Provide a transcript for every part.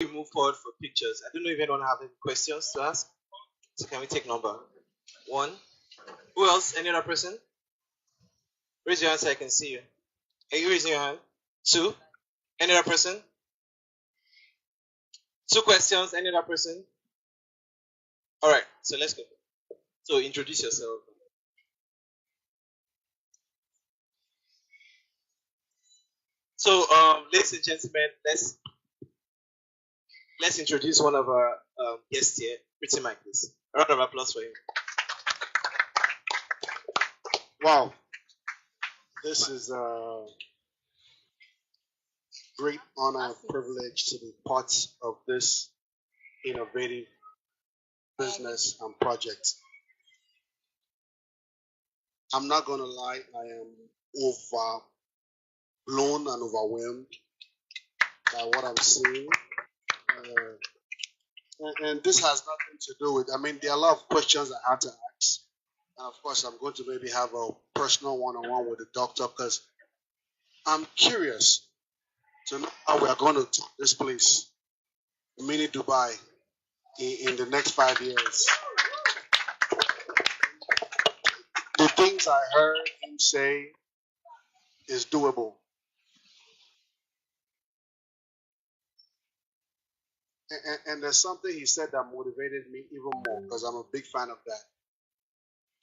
We move forward for pictures. I don't know if anyone have any questions to ask. So can we take number 1? Who else? Any other person? Raise your hand so I can see you. Are you raising your hand? 2? Any other person? 2 questions. Any other person? All right. So let's go. So introduce yourself. So, ladies and gentlemen, let's introduce one of our guests here. Pretty Mike, please. A round of applause for him. Wow, this is a great honor and privilege to be part of this innovative business and project. I'm not gonna lie, I am overblown and overwhelmed by what I'm seeing. And this has nothing to do with, I mean, there are a lot of questions I had to ask. And of course, I'm going to maybe have a personal one-on-one with the doctor because I'm curious to know how we are going to take this place, mini Dubai, in the next 5 years. The things I heard him say is doable. And there's something he said that motivated me even more because I'm a big fan of that.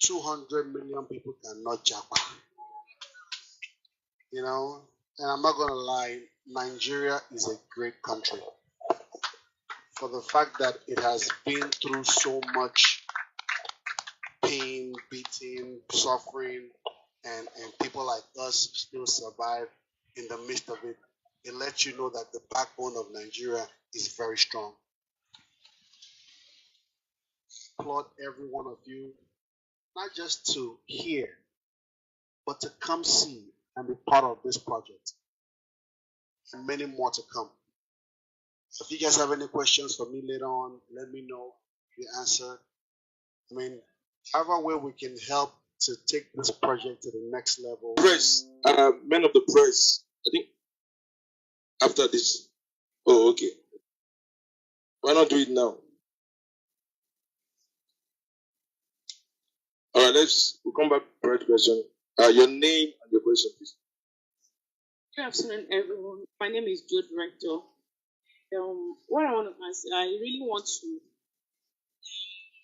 200 million people cannot japa. You know, and I'm not going to lie, Nigeria is a great country for the fact that it has been through so much pain, beating, suffering, and people like us still survive in the midst of it. It lets you know that the backbone of Nigeria is very strong. Applaud every one of you, not just to hear, but to come see and be part of this project. And many more to come. If you guys have any questions for me later on, let me know the answer. I mean, however way we can help to take this project to the next level. Press, men of the press. I think after this. Oh, okay. Why not do it now? All right, we'll come back to the right question. Your name and your question, please. Good afternoon, everyone. My name is Jude Rector. What I want to ask, I really want to.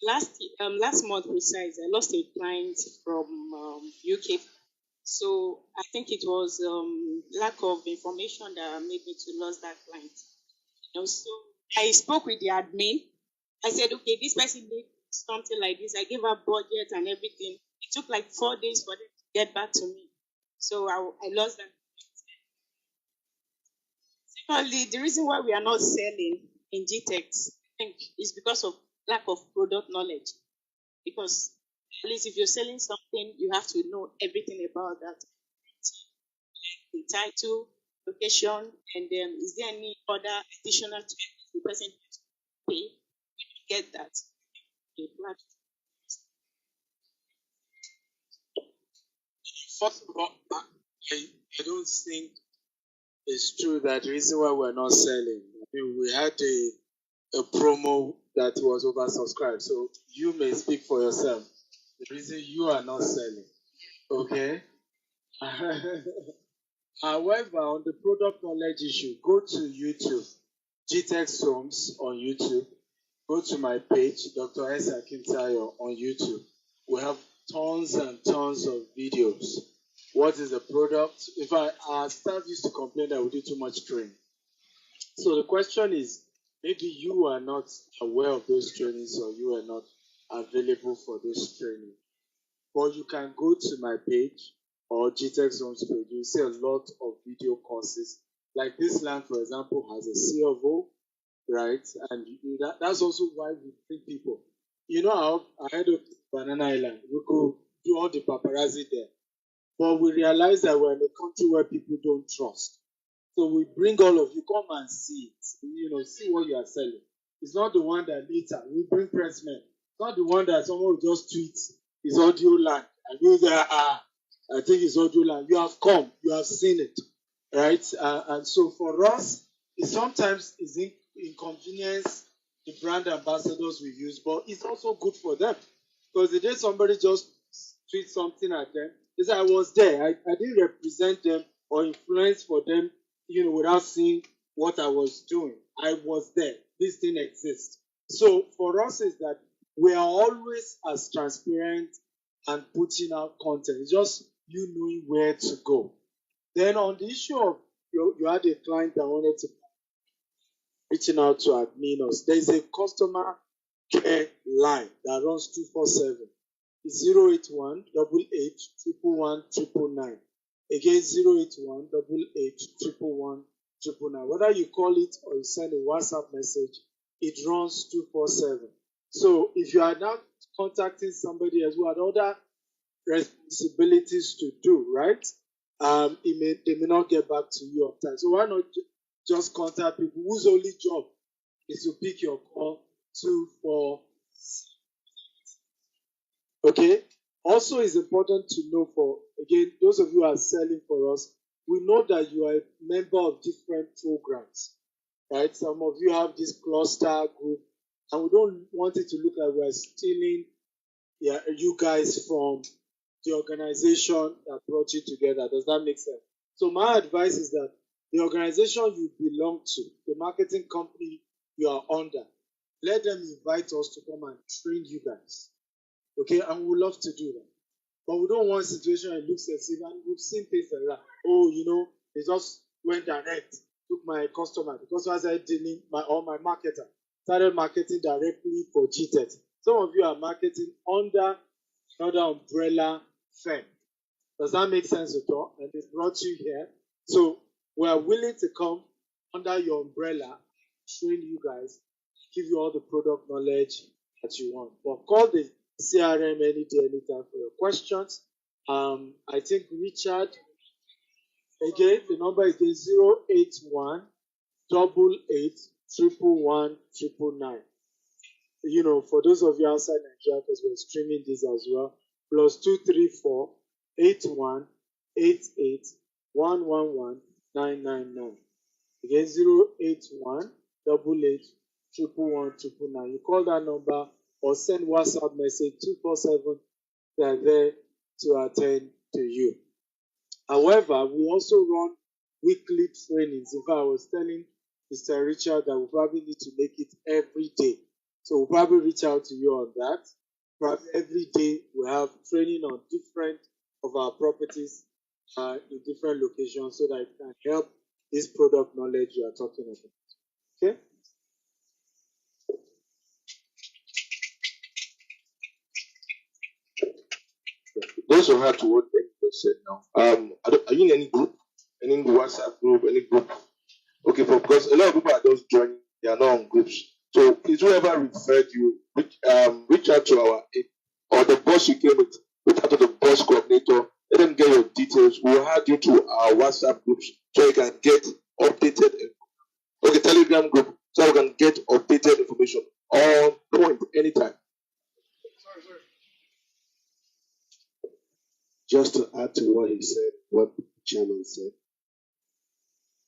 Last month, precise, I lost a client from UK. So I think it was lack of information that made me to lose that client. So I spoke with the admin. I said, okay, this person did something like this. I gave her budget and everything. It took like 4 days for them to get back to me. So I lost that. Secondly, the reason why we are not selling in GTEX, I think, is because of lack of product knowledge. Because at least if you're selling something, you have to know everything about that. The title, location, and then is there any other additional charges the person has to pay to get that? First of all, I don't think it's true that the reason why we're not selling. I mean, we had a promo that was oversubscribed, so you may speak for yourself. The reason you are not selling, okay? However, on the product knowledge issue, go to YouTube, GTEX Homes on YouTube. Go to my page, Dr. S. Akintayo on YouTube. We have tons and tons of videos. What is the product? In fact, our staff used to complain that we do too much training. So the question is, maybe you are not aware of those trainings or you are not available for those training. But you can go to my page or GTEX Homes page. You see a lot of video courses. Like this land, for example, has a C of O, right? And that's also why we bring people. You know how ahead of Banana Island, we could do all the paparazzi there. But we realize that we're in a country where people don't trust. So we bring all of you, come and see it. See what you are selling. It's not the one that later, we bring pressmen. It's not the one that someone will just tweet, it's audio land. And you say, I think it's audio land. You have come, you have seen it, right? And so for us, it sometimes is inconvenience the brand ambassadors we use, but it's also good for them. Because the day somebody just tweet something at them, they say, I was there. I didn't represent them or influence for them, without seeing what I was doing. I was there. This thing exists. So for us is that we are always as transparent and putting out content. It's just you knowing where to go. Then on the issue of you had a client that wanted to reaching out to admin us. There is a customer care line that runs 247. It's 081 88 111 999. Again, 081 88 111 999. Whether you call it or you send a WhatsApp message, it runs 247. So if you are now contacting somebody else who had other responsibilities to do, right? They may not get back to you on time. So why not just contact people whose only job is to pick your call 247. Okay. Also, it's important to know for, again, those of you who are selling for us, we know that you are a member of different programs, right? Some of you have this cluster group, and we don't want it to look like we're stealing you guys from the organization that brought you together. Does that make sense? So my advice is that the organization you belong to, the marketing company you are under, let them invite us to come and train you guys. Okay, and we love to do that. But we don't want a situation that looks as if, and we've seen things like that. Oh, they just went direct, took my customer. The customer started dealing, my marketer started marketing directly for GTET. Some of you are marketing under another umbrella firm. Does that make sense at all? And they brought you here. So we are willing to come under your umbrella, train you guys, give you all the product knowledge that you want. But call the CRM any day, anytime for your questions. I think Richard, again, the number is 081 88 111 999. For those of you outside Nigeria, because we're streaming this as well, plus 234 81 88 111 999. Again, 081 88 111 999. You call that number or send WhatsApp message 247. They are there to attend to you. However, we also run weekly trainings. In fact, I was telling Mr. Richard that we probably need to make it every day. So we'll probably reach out to you on that. Probably every day we have training on different of our properties in different locations so that it can help this product knowledge you are talking about. Okay? Those who had to what David said now. Are you in any group? Any WhatsApp group? Any group? Okay, because a lot of people are just joining. They are not on groups. So please, whoever referred you, reach out to our or the boss you came with. Reach out to the boss coordinator. Let them get your details. We'll add you to our WhatsApp groups so you can get updated. Okay, Telegram group so you can get updated information on point anytime. Just to add to what he said, what the chairman said,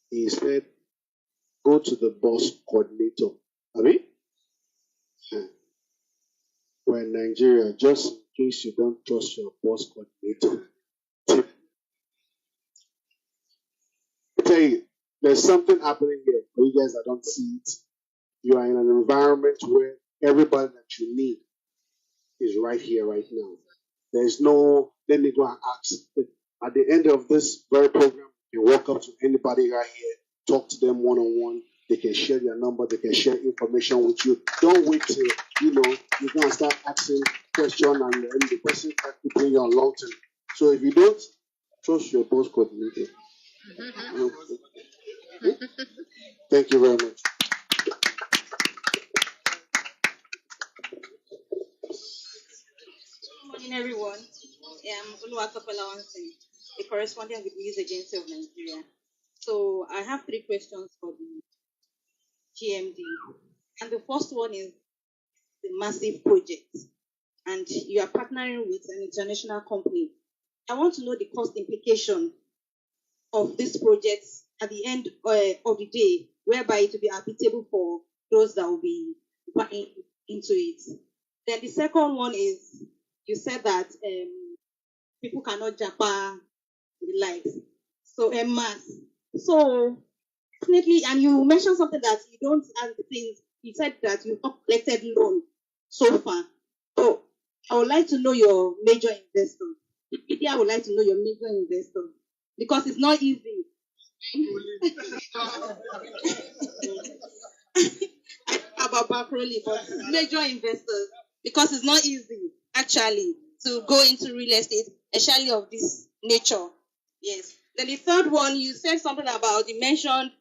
he said, go to the boss coordinator. We're in Nigeria, just in case you don't trust your boss coordinator. I tell you, there's something happening here for you guys that don't see it. You are in an environment where everybody that you need is right here, right now. There's no, let me go and ask. At the end of this very program, you walk up to anybody right here, talk to them one-on-one. They can share their number. They can share information with you. Don't wait till, you're going to start asking questions and then the person can put you on long term. So if you don't trust your boss coordinator, thank you very much. Good morning, everyone. I'm Oluwatopela Onsen, a correspondent with News Agency of Nigeria. So I have 3 questions for the GMD. And the first one is the massive project. And you are partnering with an international company. I want to know the cost implication of this project at the end of the day. whereby it will be applicable for those that will be buying into it. Then the second one is you said that people cannot japa the likes. So mass. So definitely, and you mentioned something that you don't ask things. You said that you've not collected loan so far. So I would like to know your major investor. Maybe I would like to know your major investor because it's not easy. About Bakroli, but major investors because it's not easy actually to go into real estate, especially of this nature. Yes. Then the third one, you said something about you mentioned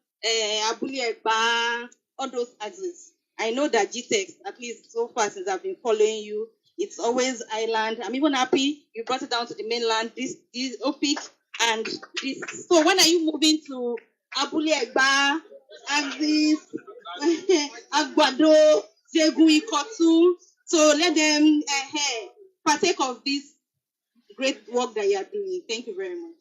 Abuli Egba, all those axes. I know that GTEX, at least so far since I've been following you, it's always island. I'm even happy you brought it down to the mainland. This OPIC and this. So when are you moving to Abuli Egba, axis, Agbado, Jegu, Ikotu? So let them partake of this great work that you are doing. Thank you very much.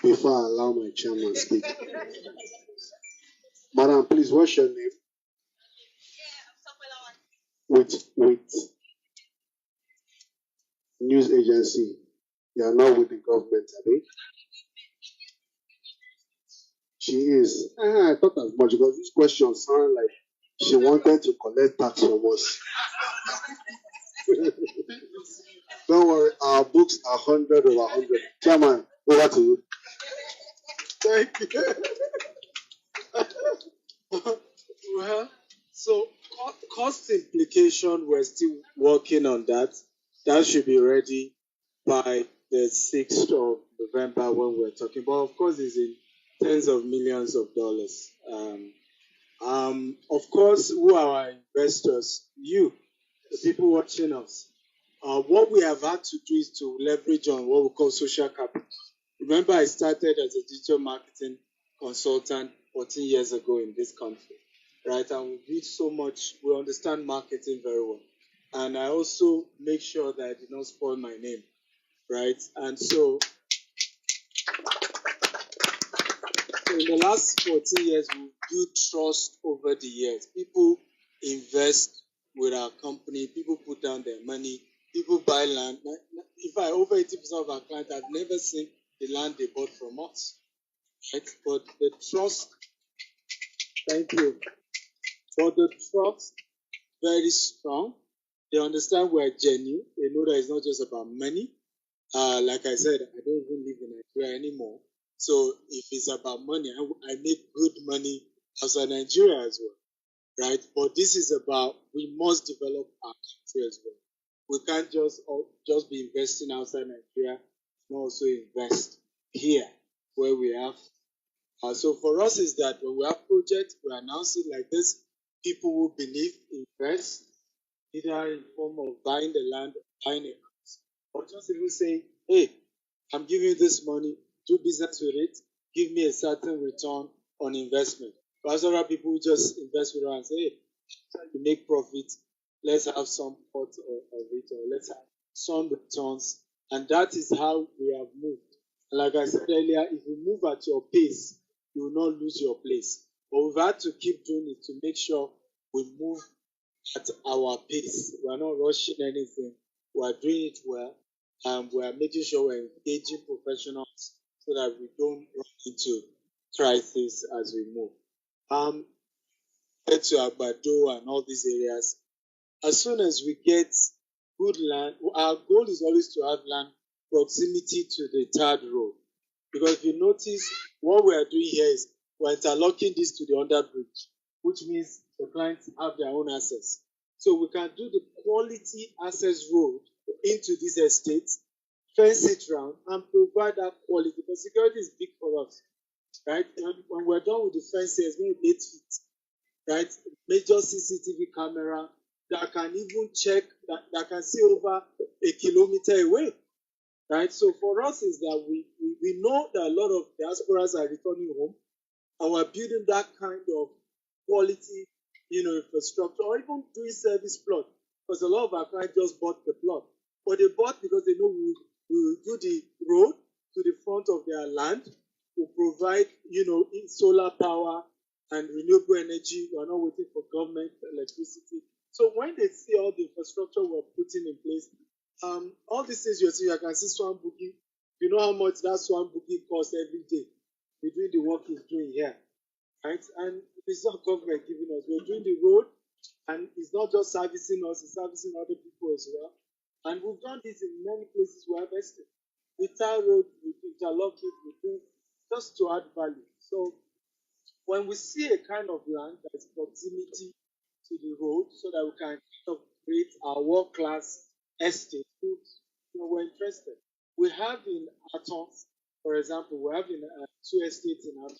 Before I allow my chairman to speak. Madam, please, what's your name? With news agency. You are not with the government, are they? She is. I thought as much because this question sounded like she wanted to collect tax from us. Don't worry, our books are 100 over 100. Chairman, over to you. Thank you. Well, so cost implication, we're still working on that. That should be ready by the 6th of November when we're talking. But of course, it's in tens of millions of dollars. Of course, who are our investors? You, the people watching us. What we have had to do is to leverage on what we call social capital. Remember, I started as a digital marketing consultant 14 years ago in this country, right? And we read so much, we understand marketing very well. And I also make sure that I did not spoil my name, right? And so in the last 14 years, we've built trust over the years. People invest with our company, people put down their money, people buy land. In fact, over 80% of our clients have never seen the land they bought from us, right? But the trust, thank you. But the trust, very strong. They understand we're genuine. They know that it's not just about money. Like I said, I don't even live in Nigeria anymore. So if it's about money, I make good money outside Nigeria as well, right? But this is about, we must develop our country as well. We can't just be investing outside Nigeria, and also invest here where we have. So for us is that when we have projects, we announce it like this, people who believe invest, either in form of buying the land, buying a house, or just even say, hey, I'm giving you this money, do business with it, give me a certain return on investment. But other people who just invest with us and say, hey, to make profit, let's have some part of it, or let's have some returns. And that is how we have moved. And like I said earlier, if you move at your pace, you will not lose your place. But we've had to keep doing it to make sure we move at our pace. We're not rushing anything. We're doing it well. And we're making sure we're engaging professionals so that we don't run into crisis as we move. Get to Agbado and all these areas. As soon as we get good land, our goal is always to have land proximity to the third road. Because if you notice, what we are doing here is we're interlocking this to the underbridge, which means the clients have their own access. So we can do the quality access road into this estate, fence it round, and provide that quality. Because security is big for us, right? When we're done with the fence, it's going to be 8 feet, right? Major CCTV camera that can even check, that can see over a kilometer away, right? So for us is that we know that a lot of diasporas are returning home, and we're building that kind of quality, infrastructure, or even doing service plot. Because a lot of our clients just bought the plot, but they bought because they know we will do the road to the front of their land to provide, solar power and renewable energy. We are not waiting for government electricity. So when they see all the infrastructure we're putting in place, all these things you see, I can see Swan Boogie. You know how much that Swan Boogie costs every day. We're doing the work he's doing here, right? And it's not government giving us. We're doing the road, and it's not just servicing us; it's servicing other people as well. And we've done this in many places we have invested. The tar road, we interlock it, we do just to add value. So when we see a kind of land that is proximity to the road, so that we can create our world-class estate, we're interested. We have in Aton, for example, we have in 2 estates in Aton.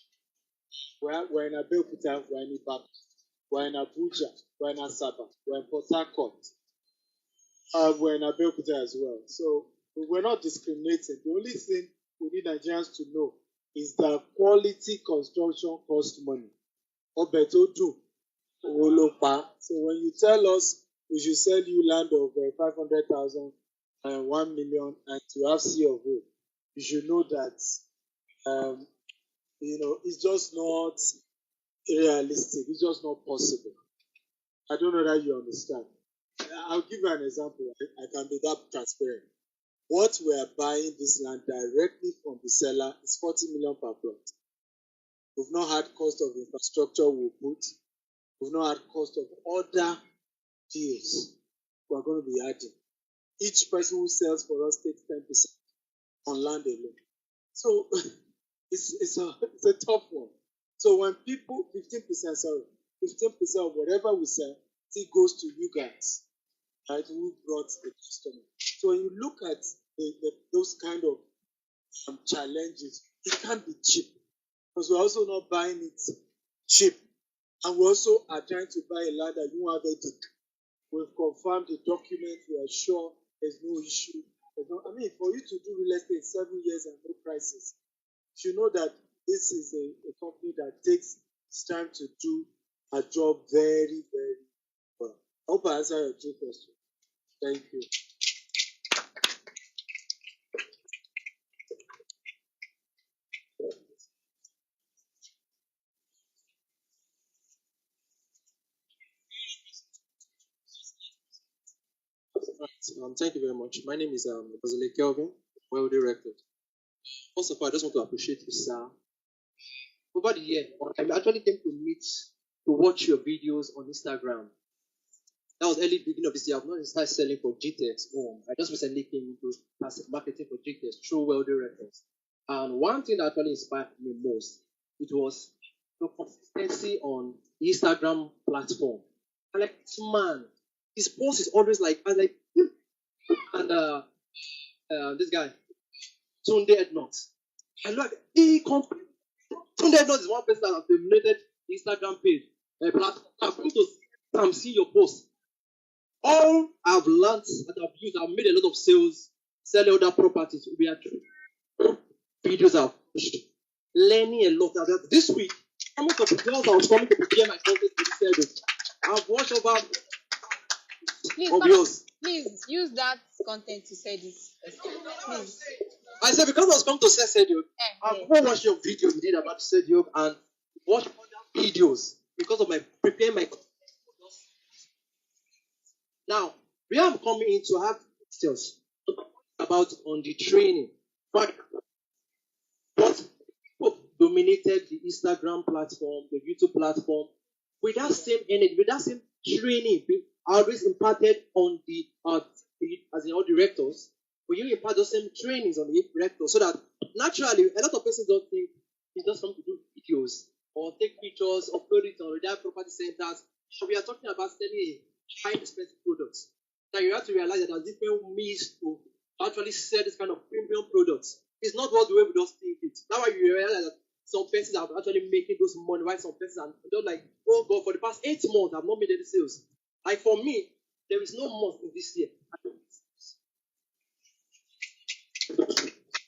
We're in Abeokuta, we're in Ibadan, we're in Abuja, we're in Asaba, we're in Port Harcourt, we're in Abeokuta as well. So we're not discriminating. The only thing we need Nigerians to know is that quality construction costs money. Obeto do. So when you tell us we should sell you land of 500,000 and 1 million and to have C of O, you should know that it's just not realistic. It's just not possible. I don't know that you understand. I'll give you an example. I can be that transparent. What we are buying this land directly from the seller is 40 million per plot. We've not had cost of infrastructure we'll put. We've not had cost of other deals we're going to be adding. Each person who sells for us takes 10% on land alone. So it's a tough one. So when people, 15% of whatever we sell, it goes to you guys, right? Who brought the customer. So when you look at those kind of challenges, it can't be cheap because we're also not buying it cheap. And we also are trying to buy a land that you won't have a. We've confirmed the document. We are sure there's no issue. For you to do real estate 7 years and no prices, you know that this is a company that takes its time to do a job very, very well. I hope I answered your 2 questions. Thank you. Thank you very much. My name is Ozile Kelvin, Wealthy Record. First of all, I just want to appreciate you, sir. Over the year, I actually came to watch your videos on Instagram. That was early beginning of this year. I've not started selling for GTEX. I just recently came into marketing for GTEX through Wealthy Records. And one thing that actually inspired me most, it was the consistency on the Instagram platform. And like, this man, his post is always like, and this guy, Tunde Ednot. I like Tunde Ednot is one person that has dominated Instagram page, platform. I've come to see your post. All I've learned that I've used, I've made a lot of sales, selling other properties. We are videos I've pushed, learning a lot. This week, some of the girls I was coming to prepare my content for this service, I've watched over. Please use that content to say this. Please. I said because I was coming to say Serdiuk, I've watched your video you did about Serdiuk and watch other videos because of my preparing my. Now, where I'm coming in to have questions about on the training, but what dominated the Instagram platform, the YouTube platform, with that same energy, with that same training being always imparted on the as in all directors, when you impart those same trainings on the directors, so that naturally a lot of persons don't think it's just something to do videos or take pictures, upload it on their property centers. So we are talking about selling high expensive products. Now you have to realize that there's different means to actually sell this kind of premium products. It's not what the way we just think it. That's why you realize that some persons are actually making those money, while some persons are just like, oh God, for the past 8 months I've not made any sales. Like for me, there is no month in this year.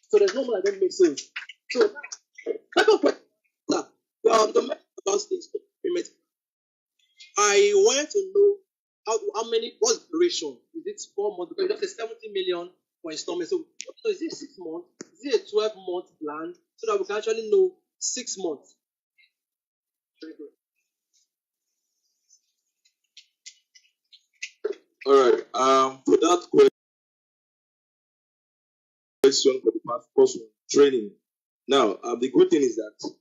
So there's no month I don't make sales. So second question, the method about this payment. I want to know how many, what's the duration? Is it 4 months? Because that's 70 million for installment. So is it 6 months? Is it a 12-month plan? So that we can actually know 6 months. Very good. All right. For that question for the first one, training. Now, the good thing is that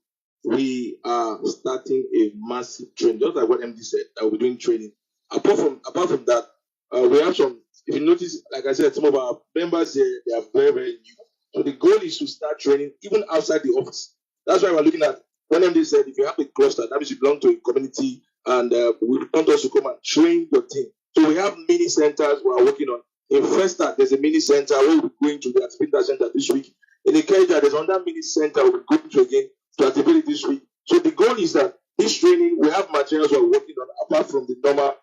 we are starting a massive training, just like what MD said. We're doing training. Apart from that, we have some. If you notice, like I said, some of our members here, they are very, very new. So the goal is to start training even outside the office. That's why we're looking at when MD said if you have a cluster, that means you belong to a community, and we want us to come and train your team. So we have mini centers we are working on. In Festa, there's a mini center where we'll be going to the activity center this week. In Ikeja, there's another mini center we'll be going to again to activate it this week. So the goal is that this training, we have materials we're working on apart from the normal.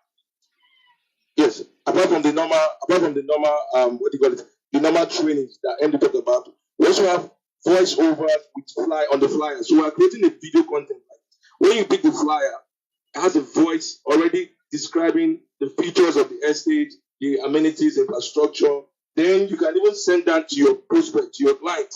Yes, apart from the normal, what do you call it? The normal trainings that Andy talked about. We also have voiceovers with on the flyer. So we're creating a video content. When you pick the flyer, it has a voice already describing the features of the estate, the amenities, infrastructure. Then you can even send that to your prospect, to your client.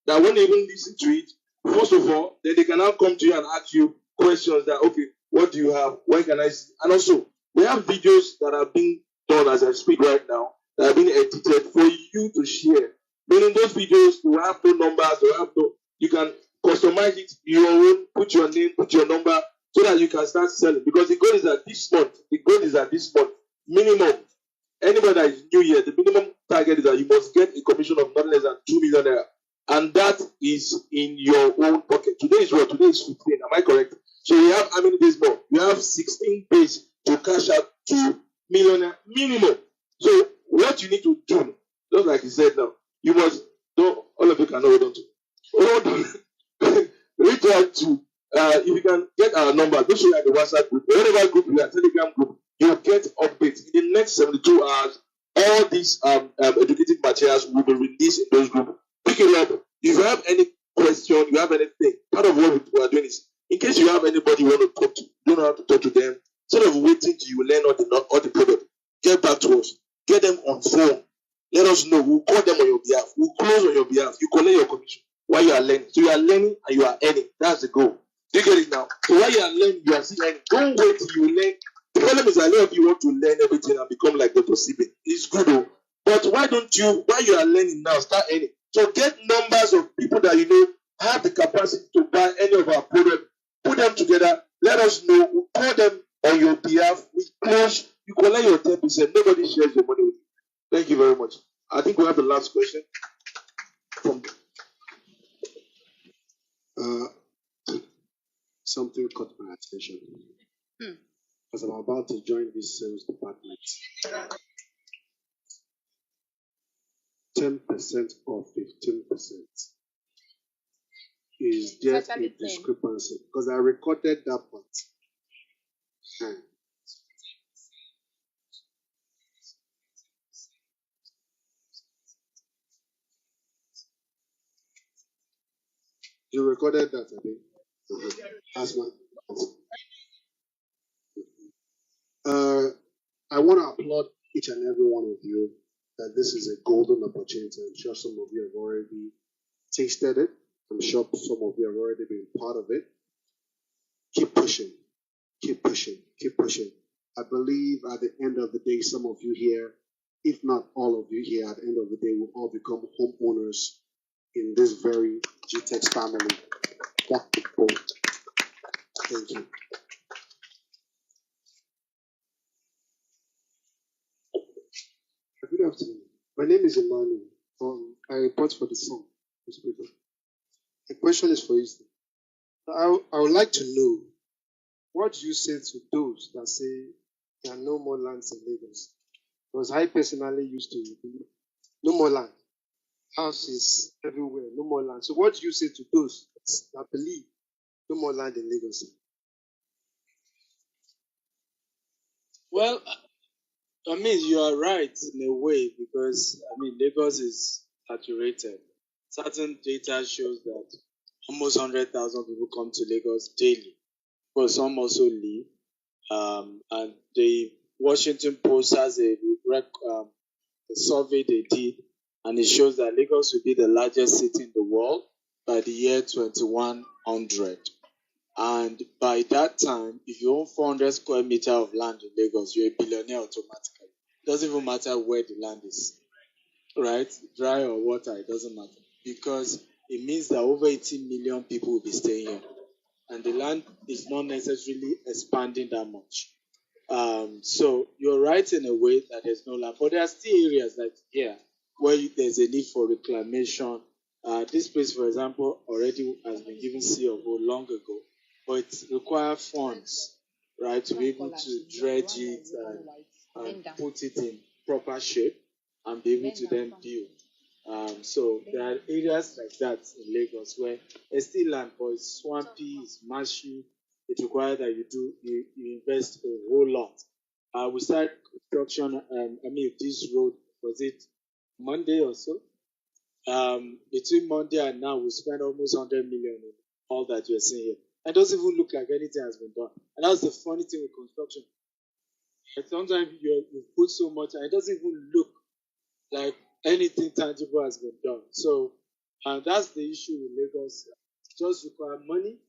That when they even listen to it, first of all, then they can now come to you and ask you questions that, okay, what do you have? Where can I see? And also, we have videos that are being done as I speak right now that are being edited for you to share. Meaning those videos, you have no numbers, you can customize it your own, put your name, put your number, so that you can start selling. Because the goal is that this month, minimum, anybody that is new here, the minimum target is that you must get a commission of not less than 2 million naira. And that is in your own pocket. Today is what? Today is 15. Am I correct? So you have how many days more? You have 16 days to cash out 2 million minimum. So what you need to do, just like he said now, you must, all of you can hold on to. Reach out to, if you can get our number, go share the WhatsApp group, whatever group you are, Telegram group, you'll get updates. In the next 72 hours, all these educative materials will be released in those groups. Pick it up. If you have any question, you have anything, part of what we are doing is, in case you have anybody you want to talk to, you don't know how to talk to them, instead of waiting till you learn all the product, get back to us. Get them on phone. Let us know. We'll call them on your behalf. We'll close on your behalf. You collect your commission while you are learning. So you are learning and you are earning. That's the goal. Do you get it now? So while you are learning, you are still learning. Don't wait till you learn. The problem is a lot of you want to learn everything and become like Dr. Sibe. It's good though. But why don't you, while you are learning now, start earning? So get numbers of people that you know have the capacity to buy any of our products. Put them together. Let us know. We'll call them on your behalf. We close. You collect your 10%. Nobody shares your money with you. Thank you very much. I think we have the last question. Something caught my attention. As I'm about to join this sales department. 10% or 15%. Is there a discrepancy? Because I recorded that part. You recorded that, I think. That's my. I want to applaud each and every one of you that this is a golden opportunity. I'm sure some of you have already tasted it. I'm sure some of you have already been part of it. Keep pushing, keep pushing, keep pushing. I believe at the end of the day, some of you here, if not all of you here, at the end of the day, will all become homeowners in this very GTEX family. That's the goal. Thank you. Good afternoon. My name is Emmanuel. I report for the Sun newspaper. The question is for you. I would like to know, what do you say to those that say there are no more lands in Lagos? Because I personally used to believe no more land. Houses everywhere, no more land. So what do you say to those that believe no more land in Lagos? Well, I mean, you are right in a way because, I mean, Lagos is saturated. Certain data shows that almost 100,000 people come to Lagos daily, but some also leave. And the Washington Post has a survey they did and it shows that Lagos will be the largest city in the world by the year 2100. And by that time, if you own 400 square meters of land in Lagos, you're a billionaire automatically. Doesn't even matter where the land is, right? Dry or water, it doesn't matter. Because it means that over 18 million people will be staying here. And the land is not necessarily expanding that much. So you're right in a way that there's no land. But there are still areas like here where there's a need for reclamation. This place, for example, already has been given C of O long ago, but it requires funds, right, to be able to dredge it and put it in proper shape and be able to then build. So there are areas like that in Lagos where it's still land, but it's swampy, it's marshy. It requires that you invest a whole lot. We started construction. This road, was it Monday or so? Between Monday and now, we spent almost 100 million in all that you're seeing here. It doesn't even look like anything has been done. And that's the funny thing with construction. Like sometimes you put so much and it doesn't even look like anything tangible has been done. So that's the issue with Lagos. It just requires money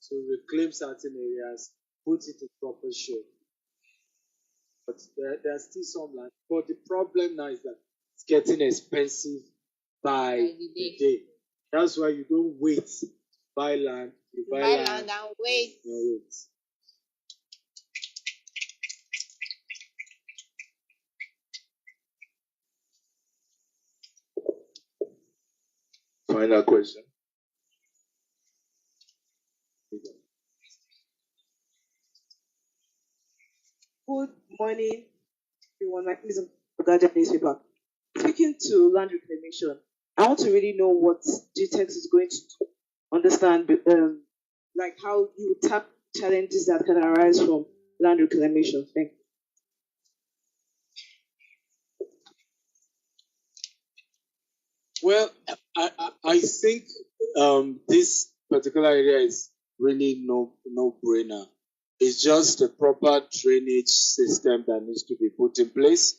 to reclaim certain areas, put it in proper shape. But there's still some land. But the problem now is that it's getting expensive by the day. That's why you don't wait to buy land. You buy land and wait. and wait. Final question. Good morning, everyone. My name is Ogaja newspaper. Speaking to land reclamation, I want to really know what GTEX is going to do. Understand, like how you tap challenges that can arise from land reclamation. Thank you. Well, I think this particular area is really no brainer. It's just a proper drainage system that needs to be put in place.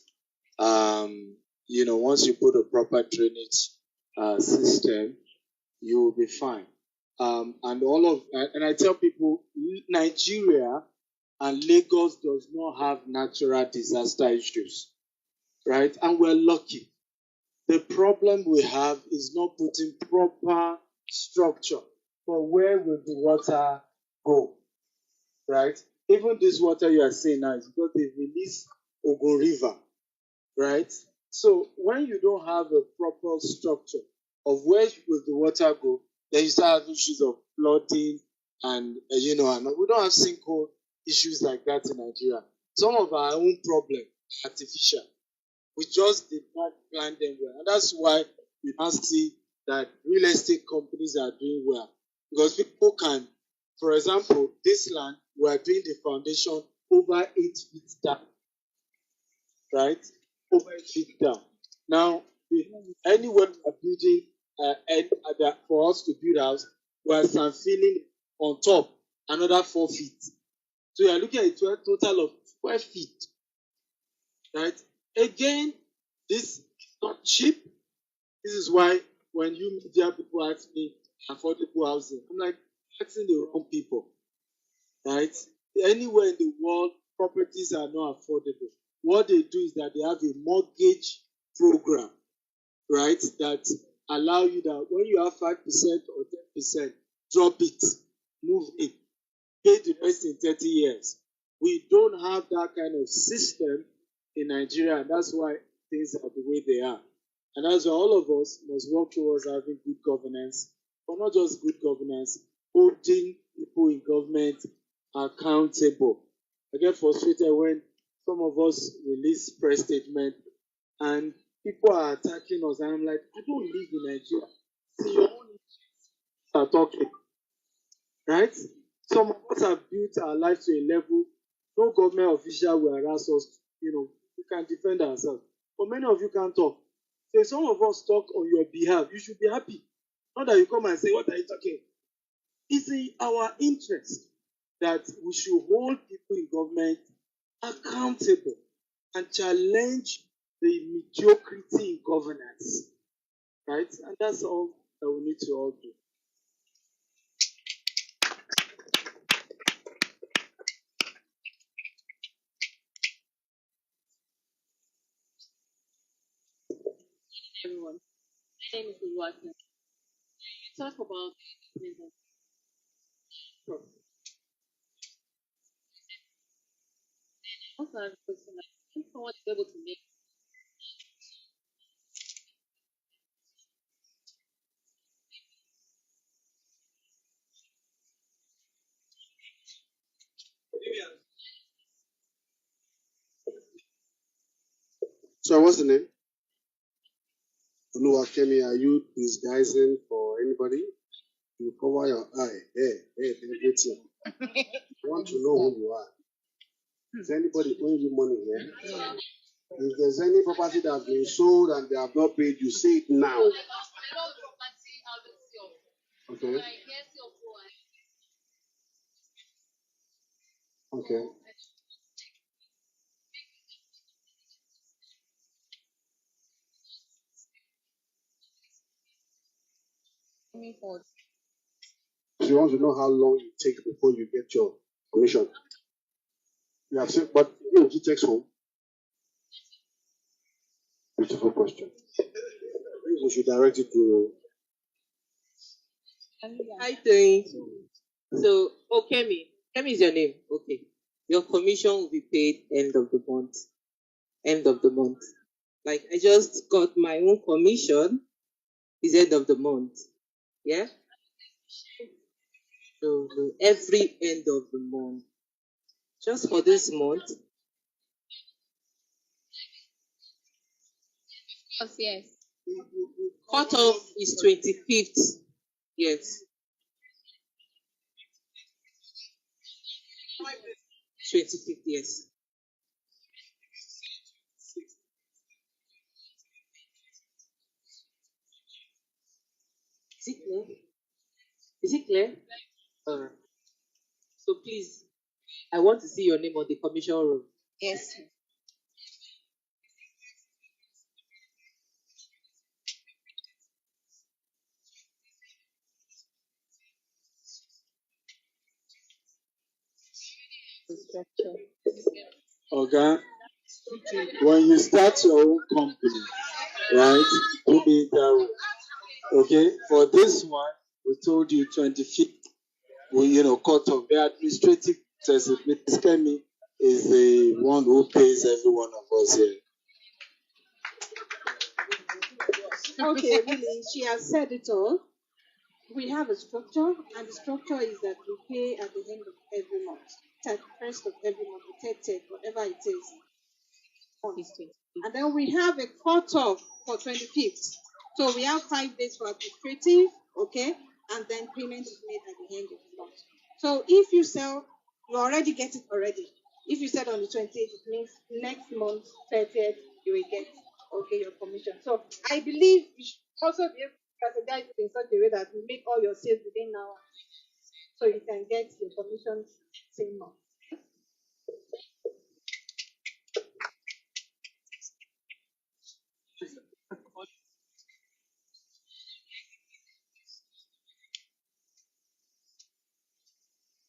Once you put a proper drainage system, you will be fine. And I tell people, Nigeria and Lagos does not have natural disaster issues, right? And we're lucky. The problem we have is not putting proper structure for where will the water go, right? Even this water you are seeing now is because they release OGUDU River, right? So when you don't have a proper structure of where will the water go, then you start having issues of flooding and and we don't have sinkhole issues like that in Nigeria. Some of our own problem artificial. We just did not plan them well. And that's why you now see that real estate companies are doing well. Because people can, for example, this land, we are doing the foundation over 8 feet down. Right? Over 8 feet down. Now, anywhere we are building, for us to build house, we are filling on top another 4 feet. So you are looking at a total of 12 feet. Right? Again, this is not cheap. This is why when you media people ask me affordable housing, I'm like, asking the wrong people. Right? Anywhere in the world, properties are not affordable. What they do is that they have a mortgage program, right? That allow you that when you have 5% or 10%, drop it, move it, pay the rest in 30 years. We don't have that kind of system in Nigeria, and that's why things are the way they are. And that's why all of us must work towards having good governance, but not just good governance, holding people in government accountable. I get frustrated when some of us release press statement and people are attacking us, and I'm like, I don't live in Nigeria. See, your own are talking, right? Some of us have built our life to a level no government official will harass us. We can defend ourselves. But many of you can't talk. So if some of us talk on your behalf, you should be happy. Not that you come and say, what are you talking? It's in our interest that we should hold people in government accountable and challenge the mediocrity in governance. right? And that's all that we need to all do. Everyone, my name is Oluwaseun. You talk about the business of also have a question like if someone is able to make So what's the name? Oluwakemi, are you disguising for anybody? You cover your eye. Hey, everything. I want to know who you are. Is anybody owing you money here? If there's any property that has been sold and they have not paid, you say it now. Okay. Okay. Coming forward. So you want to know how long it takes before you get your commission. You have said, but it takes home. Beautiful question. We should direct it to. Hi, doing? So, Kemi. Kemi is your name. Okay. Your commission will be paid end of the month. End of the month. Like, I just got my own commission. It's end of the month. Yeah? So, every end of the month. Just for this month. Yes. Cut off is 25th. Yes. 25th, yes. Is it clear? Is it clear? Alright. So please, I want to see your name on the commission roll. Yes. Structure. Okay. When you start your own company, right? Put me that way. Okay. For this one, we told you 25th. We cut off the administrative Kemi is the one who pays every one of us here. Okay, really, she has said it all. We have a structure, and the structure is that we pay at the end of every month, 31st of every month, the 30th, whatever it is. And then we have a cutoff for 25th. So we have 5 days for administrative, okay, and then payment is made at the end of the month. So if you sell, you already get it already. If you sell on the 28th, it means next month, 30th, you will get, okay, your commission. So I believe you should also be able to strategize it in such a way that you make all your sales within now, so you can get your commission same month.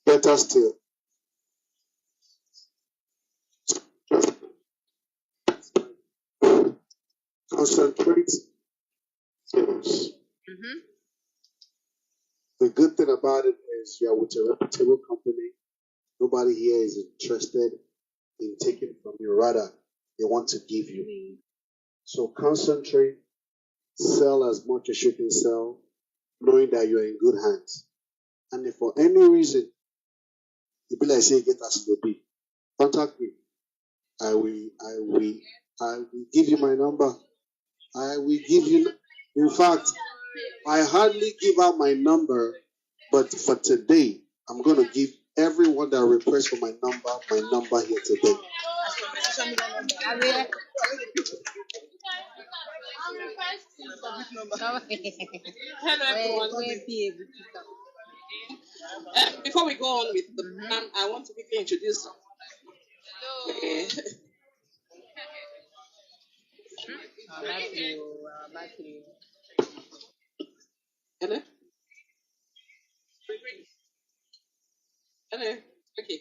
Better still, just concentrate sales. Mm-hmm. The good thing about it is you're with a reputable company. Nobody here is interested in taking from you. Rather, they want to give you. So concentrate, sell as much as you can sell, knowing that you're in good hands. And if for any reason you be like say get us to be, contact me. I will give you my number. I will give you. In fact, I hardly give out my number, but for today, I'm gonna give everyone that requests for my number here today. Hello everyone. Before we go on with the plan, I want to quickly introduce. Hello? Hello? Okay.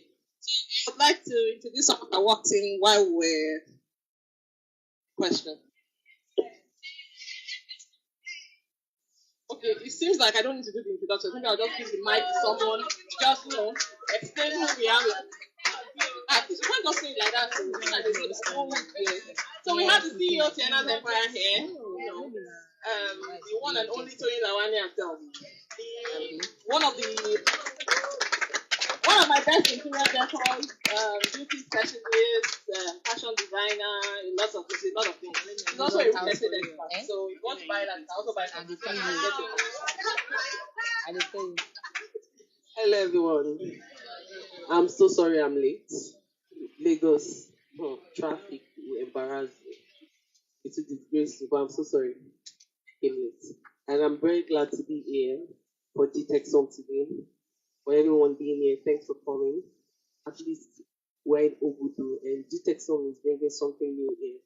I'd like to introduce someone that walked in while we're questioning. Okay, it seems like I don't need to do the introduction. I think I'll just give the mic to someone to just, explain who we are. You can't just say it like that. So we have the CEO of Tiana's Empire here. The one and only Tony Lawani himself. One of my best interior decors, beauty specialist, fashion designer, a lot of things. He's also a real estate expert. So if you want to buy that, I also buy that. Hello everyone. I'm so sorry I'm late. Lagos traffic will embarrass me. It's a disgrace, but I'm so sorry I came late. And I'm very glad to be here for GTEXOM today. For everyone being here, thanks for coming. At least we're in OGUDU, and GTEXOM is bringing something new here.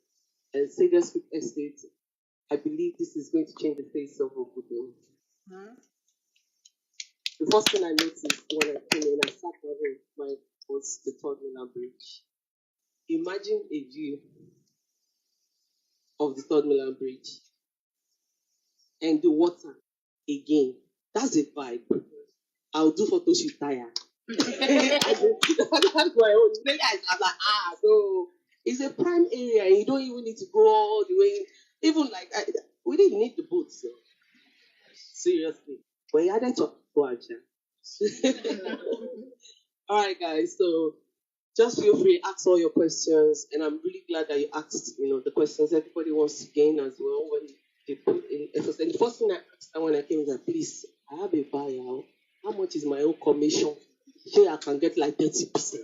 And SARDIUS Estate, I believe this is going to change the face of OGUDU. The first thing I noticed when I came in, I sat down was the third Milan Bridge. Imagine a view of the third Milan Bridge and the water again. That's a vibe. I'll do photo shoot tired. That's my own. I'm like, so it's a prime area and you don't even need to go all the way. Even like, we didn't need the boat, so seriously. But he added to go and all right, guys. So just feel free to ask all your questions, and I'm really glad that you asked, the questions everybody wants to gain as well. When they put in, and the first thing I asked when I came is that, please, I have a buyout. How much is my own commission? Sure, I can get like 30%.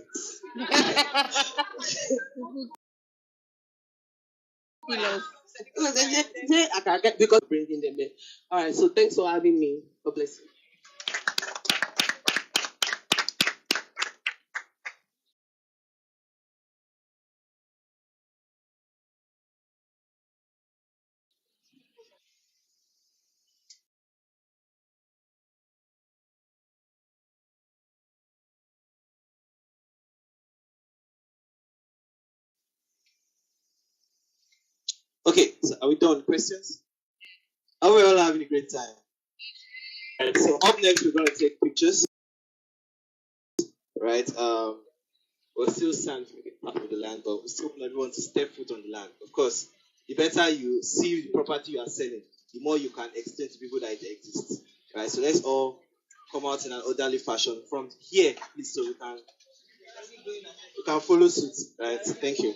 I can get because bringing them in. All right. So thanks for having me. God bless you. Okay, so are we done with questions? Are we all having a great time? Right, so up next we're going to take pictures. Right? We'll still stand for the part of the land, but we still want everyone to step foot on the land. Of course, the better you see the property you are selling, the more you can explain to people that it exists. Right? So let's all come out in an orderly fashion from here, please, so we can follow suit. Right? Thank you.